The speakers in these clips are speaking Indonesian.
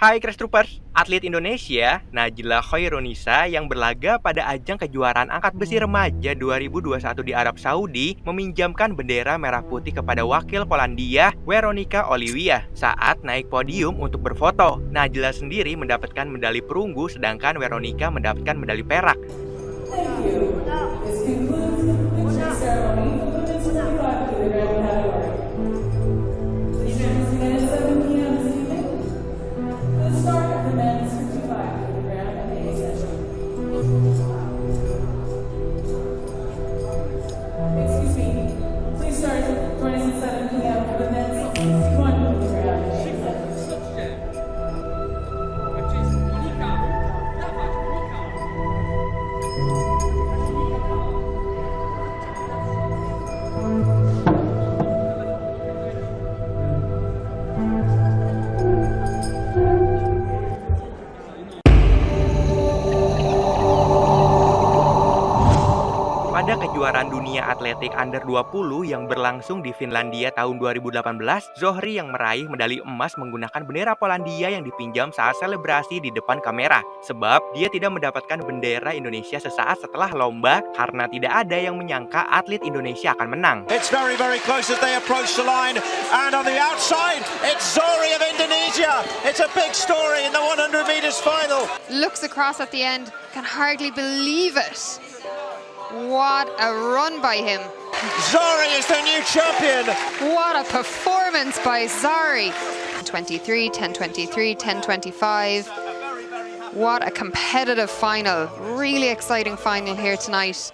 Hai Crash Troopers, atlet Indonesia Najla Khairunisa yang berlaga pada ajang kejuaraan angkat besi remaja 2021 di Arab Saudi meminjamkan bendera merah putih kepada wakil Polandia Weronika Oliwia saat naik podium untuk berfoto. Najla sendiri mendapatkan medali perunggu sedangkan Weronika mendapatkan medali perak. Thank you. This concludes the victory ceremony for the women's 45 kilogram category. Please join us again at 7 p.m. this evening for the start of the men's 55 kilogram MMA session. Excuse me. Please join us at 7 p.m. for the men's 61 kilogram MMA session. Pada kejuaraan dunia atletik under 20 yang berlangsung di Finlandia tahun 2018, Zohri yang meraih medali emas menggunakan bendera Polandia yang dipinjam saat selebrasi di depan kamera. Sebab dia tidak mendapatkan bendera Indonesia sesaat setelah lomba karena tidak ada yang menyangka atlet Indonesia akan menang. It's very, very close as they approach the line. And on the outside, it's Zohri of Indonesia. It's a big story in the 100 meters final. Looks across at the end, can hardly believe it. What a run by him. Zohri is the new champion. What a performance by Zohri. 23, 10:23, 10:25. What a competitive final. Really exciting final here tonight.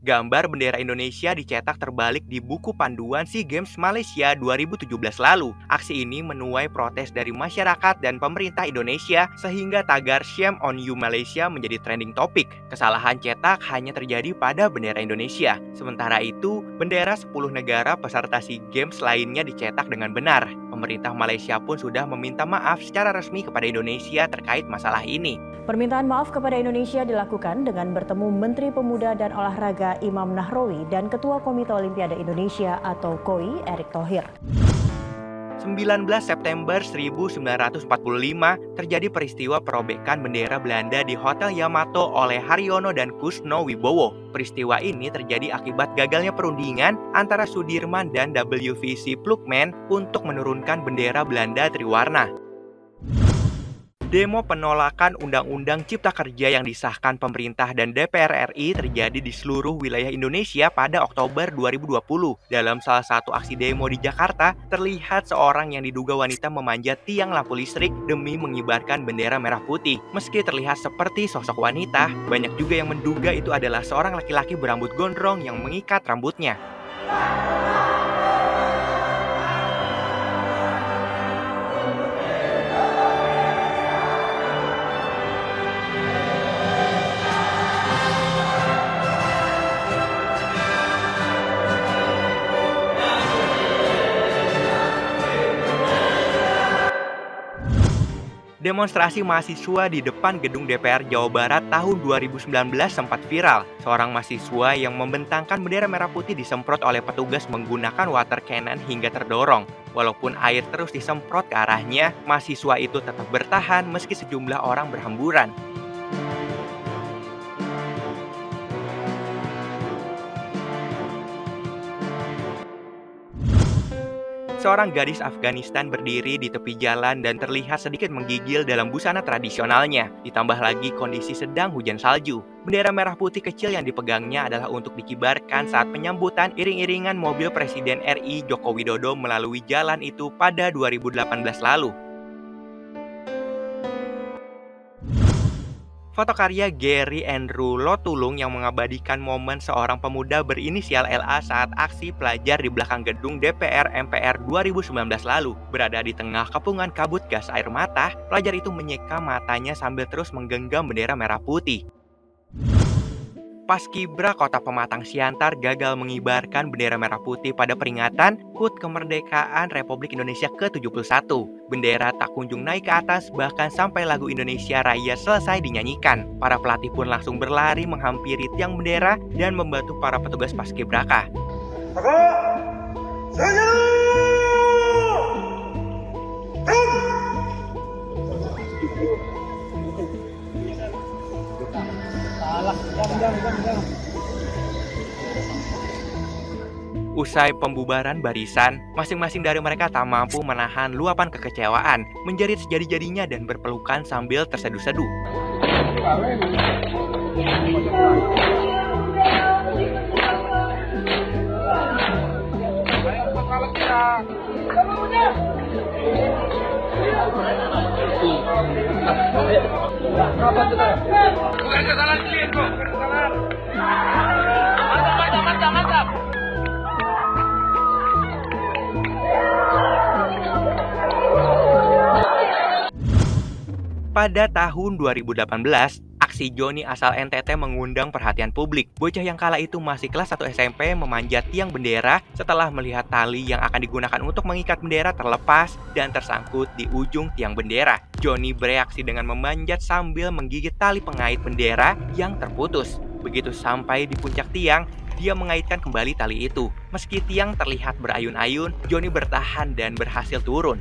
Gambar bendera Indonesia dicetak terbalik di buku panduan SEA Games Malaysia 2017 lalu. Aksi ini menuai protes dari masyarakat dan pemerintah Indonesia sehingga tagar Shame on You Malaysia menjadi trending topik. Kesalahan cetak hanya terjadi pada bendera Indonesia. Sementara itu, bendera 10 negara peserta SEA Games lainnya dicetak dengan benar. Pemerintah Malaysia pun sudah meminta maaf secara resmi kepada Indonesia terkait masalah ini. Permintaan maaf kepada Indonesia dilakukan dengan bertemu Menteri Pemuda dan Olahraga Imam Nahrawi dan Ketua Komite Olimpiade Indonesia atau KOI Erick Thohir. 19 September 1945 terjadi peristiwa perobekan bendera Belanda di Hotel Yamato oleh Haryono dan Kusno Wibowo. Peristiwa ini terjadi akibat gagalnya perundingan antara Sudirman dan WVC Plukman untuk menurunkan bendera Belanda triwarna. Demo penolakan Undang-Undang Cipta Kerja yang disahkan pemerintah dan DPR RI terjadi di seluruh wilayah Indonesia pada Oktober 2020. Dalam salah satu aksi demo di Jakarta, terlihat seorang yang diduga wanita memanjat tiang lampu listrik demi mengibarkan bendera merah putih. Meski terlihat seperti sosok wanita, banyak juga yang menduga itu adalah seorang laki-laki berambut gondrong yang mengikat rambutnya. Demonstrasi mahasiswa di depan gedung DPR Jawa Barat tahun 2019 sempat viral. Seorang mahasiswa yang membentangkan bendera merah putih disemprot oleh petugas menggunakan water cannon hingga terdorong. Walaupun air terus disemprot ke arahnya, mahasiswa itu tetap bertahan meski sejumlah orang berhamburan. Seorang gadis Afghanistan berdiri di tepi jalan dan terlihat sedikit menggigil dalam busana tradisionalnya. Ditambah lagi kondisi sedang hujan salju. Bendera merah putih kecil yang dipegangnya adalah untuk dikibarkan saat penyambutan iring-iringan mobil Presiden RI Joko Widodo melalui jalan itu pada 2018 lalu. Foto karya Gary Andrew Lotulung yang mengabadikan momen seorang pemuda berinisial LA saat aksi pelajar di belakang gedung DPR MPR 2019 lalu. Berada di tengah kepungan kabut gas air mata, pelajar itu menyeka matanya sambil terus menggenggam bendera merah putih. Paskibra Kota Pematang Siantar gagal mengibarkan bendera merah putih pada peringatan HUT Kemerdekaan Republik Indonesia ke-71. Bendera tak kunjung naik ke atas bahkan sampai lagu Indonesia Raya selesai dinyanyikan. Para pelatih pun langsung berlari menghampiri tiang bendera dan membantu para petugas paskibraka. Usai pembubaran barisan, masing-masing dari mereka tak mampu menahan luapan kekecewaan, menjerit sejadi-jadinya dan berpelukan sambil terseduh-seduh. Pada tahun 2018, aksi Joni asal NTT mengundang perhatian publik. Bocah yang kala itu masih kelas 1 SMP memanjat tiang bendera setelah melihat tali yang akan digunakan untuk mengikat bendera terlepas dan tersangkut di ujung tiang bendera. Joni bereaksi dengan memanjat sambil menggigit tali pengait bendera yang terputus. Begitu sampai di puncak tiang, dia mengaitkan kembali tali itu. Meski tiang terlihat berayun-ayun, Joni bertahan dan berhasil turun.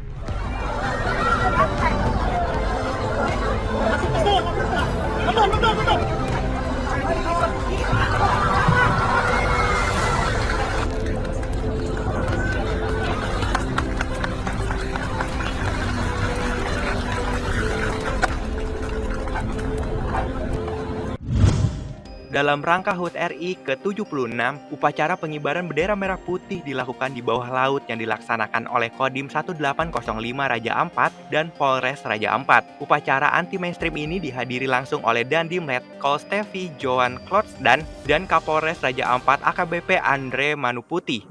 Dalam rangka HUT RI ke-76, upacara pengibaran bendera merah putih dilakukan di bawah laut yang dilaksanakan oleh Kodim 1805 Raja Ampat dan Polres Raja Ampat. Upacara anti-mainstream ini dihadiri langsung oleh Dandim Letkol Stevi Johan Klotsdan dan Kapolres Raja Ampat AKBP Andre Manuputi.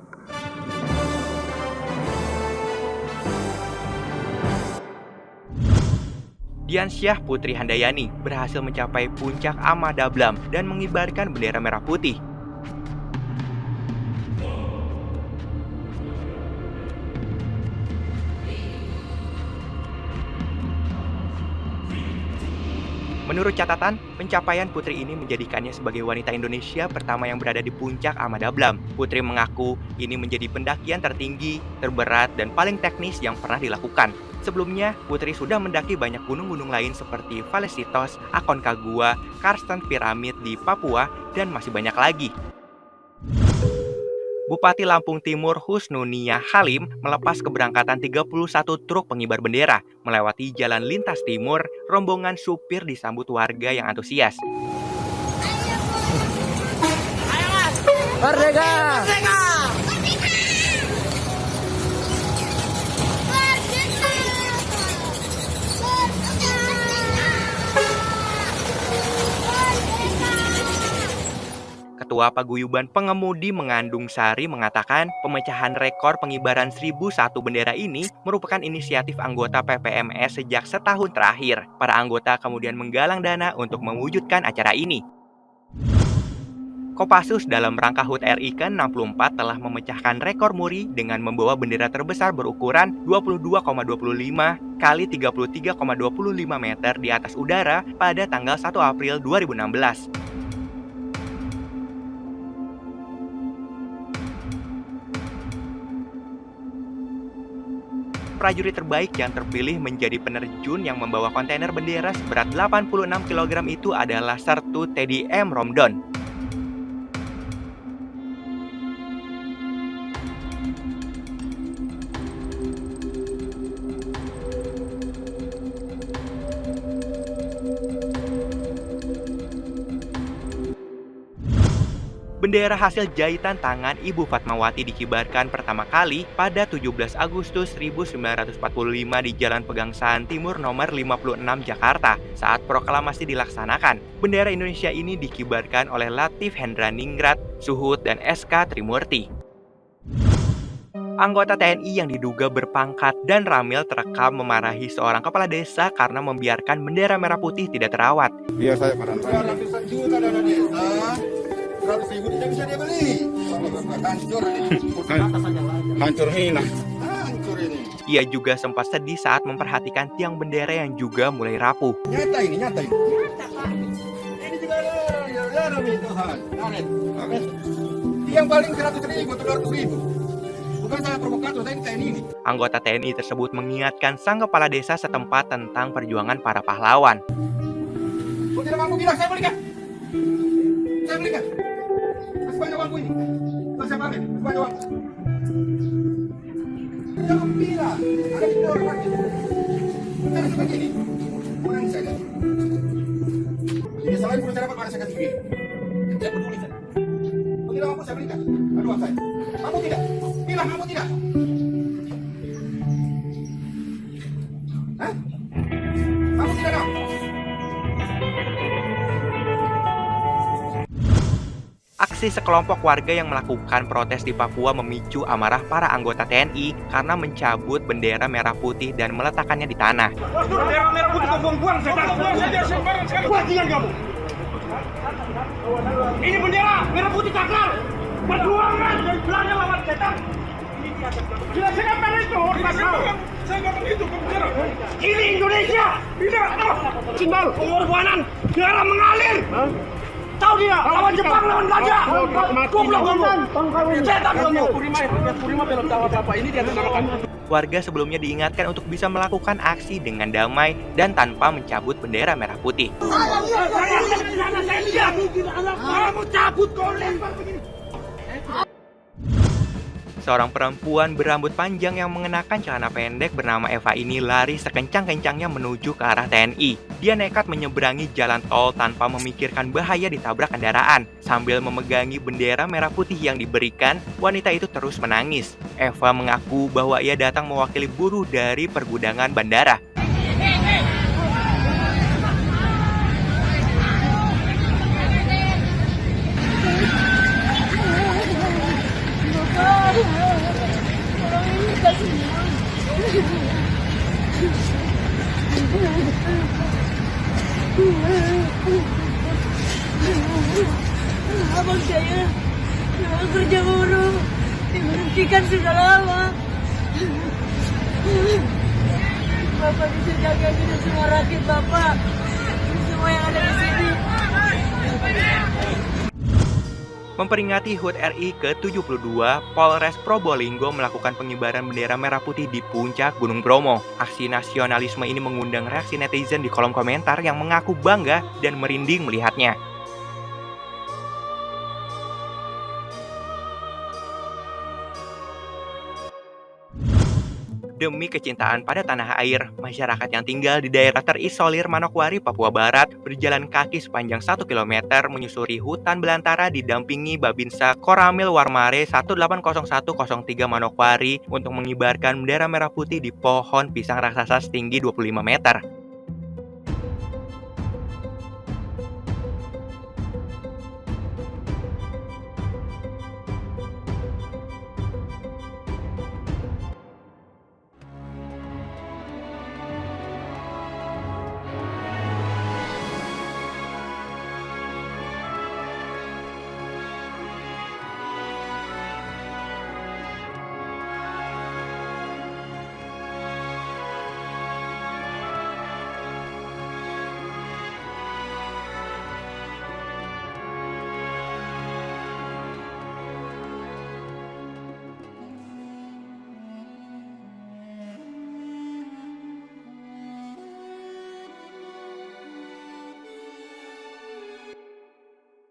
Diansyah Putri Handayani berhasil mencapai puncak Amadablam dan mengibarkan bendera merah putih. Menurut catatan, pencapaian Putri ini menjadikannya sebagai wanita Indonesia pertama yang berada di puncak Amadablam. Putri mengaku ini menjadi pendakian tertinggi, terberat, dan paling teknis yang pernah dilakukan. Sebelumnya, Putri sudah mendaki banyak gunung-gunung lain seperti Valesitos, Aconcagua, Karsten Pyramid di Papua, dan masih banyak lagi. Bupati Lampung Timur Husnunia Halim melepas keberangkatan 31 truk pengibar bendera. Melewati jalan lintas timur, rombongan supir disambut warga yang antusias. Merdeka! Ketua Paguyuban Pengemudi Mengandung Sari mengatakan pemecahan rekor pengibaran 1001 bendera ini merupakan inisiatif anggota PPMS sejak setahun terakhir. Para anggota kemudian menggalang dana untuk mewujudkan acara ini. Kopassus dalam rangka HUT RI ke-64 telah memecahkan rekor muri dengan membawa bendera terbesar berukuran 22,25 kali 33,25 meter di atas udara pada tanggal 1 April 2016. Prajurit terbaik yang terpilih menjadi penerjun yang membawa kontainer bendera seberat 86 kg itu adalah Sertu Teddy M. Romdon. Bendera hasil jahitan tangan Ibu Fatmawati dikibarkan pertama kali pada 17 Agustus 1945 di Jalan Pegangsaan Timur nomor 56 Jakarta saat proklamasi dilaksanakan. Bendera Indonesia ini dikibarkan oleh Latif Hendraningrat, Suhut, dan SK Trimurti. Anggota TNI yang diduga berpangkat dan ramil terekam memarahi seorang kepala desa karena membiarkan bendera merah putih tidak terawat. Biar saya ratusan juta dana desa, 100.000 tidak bisa dia beli. Hancur ini. Hancur hina. Hancur ini. Ia juga sempat sedih saat memperhatikan tiang bendera yang juga mulai rapuh. Nyata ini. Ini juga ya demi Tuhan. Tiang paling 100.000 atau 200.000. Bukan saya provokator, saya TNI ini. Anggota TNI tersebut mengingatkan sang kepala desa setempat tentang perjuangan para pahlawan. Kau tidak mampu bilang saya belikan. Saya berikan. Masih banyak uangku ini. Tuan saya pamer, masih banyak uang. Jangan bilang, ada di orang lagi. Cara seperti ini, kurang saja. Ini selain pun saya dapat pada saya kasih duit. Saya peduli saya. Kalau tidak mampu saya berikan. Aduh saya. Mampu tidak? Bilang mampu tidak? Hah? Mampu tidak dong? Aksi sekelompok warga yang melakukan protes di Papua memicu amarah para anggota TNI karena mencabut bendera merah putih dan meletakkannya di tanah. Bendera merah putih kau buang-buang saja sembarang sekali. Bajingan kamu. Ini bendera merah putih takar. Perjuangan dan belanja lawan setan. Jelaskan pada itu. Saya nggak begitu bendera. Ini Indonesia. Tidak. Simbol pengorbanan. Darah mengalir. Tahu dia, lawan Jepang, lawan Belanda. Goblok kamu. Setan kamu. Purima belum tahu apa-apa. Ini dia tengarakan. Warga sebelumnya diingatkan untuk bisa melakukan aksi dengan damai dan tanpa mencabut bendera merah putih. Saya lihat. Kamu cabut kau lempar begini. Seorang perempuan berambut panjang yang mengenakan celana pendek bernama Eva ini lari sekencang-kencangnya menuju ke arah TNI. Dia nekat menyeberangi jalan tol tanpa memikirkan bahaya ditabrak kendaraan. Sambil memegangi bendera merah putih yang diberikan, wanita itu terus menangis. Eva mengaku bahwa ia datang mewakili buruh dari pergudangan bandara. Abang saya kerja buruh diberhentikan sudah lama. Bapak bisa jaga hidup semua rakyat Bapak, semua yang ada di sini. Memperingati HUT RI ke-72, Polres Probolinggo melakukan pengibaran bendera merah putih di puncak Gunung Bromo. Aksi nasionalisme ini mengundang reaksi netizen di kolom komentar yang mengaku bangga dan merinding melihatnya. Demi kecintaan pada tanah air, masyarakat yang tinggal di daerah terisolir Manokwari, Papua Barat berjalan kaki sepanjang 1 km menyusuri hutan belantara didampingi Babinsa Koramil Warmare 180103 Manokwari untuk mengibarkan bendera merah putih di pohon pisang raksasa setinggi 25 meter.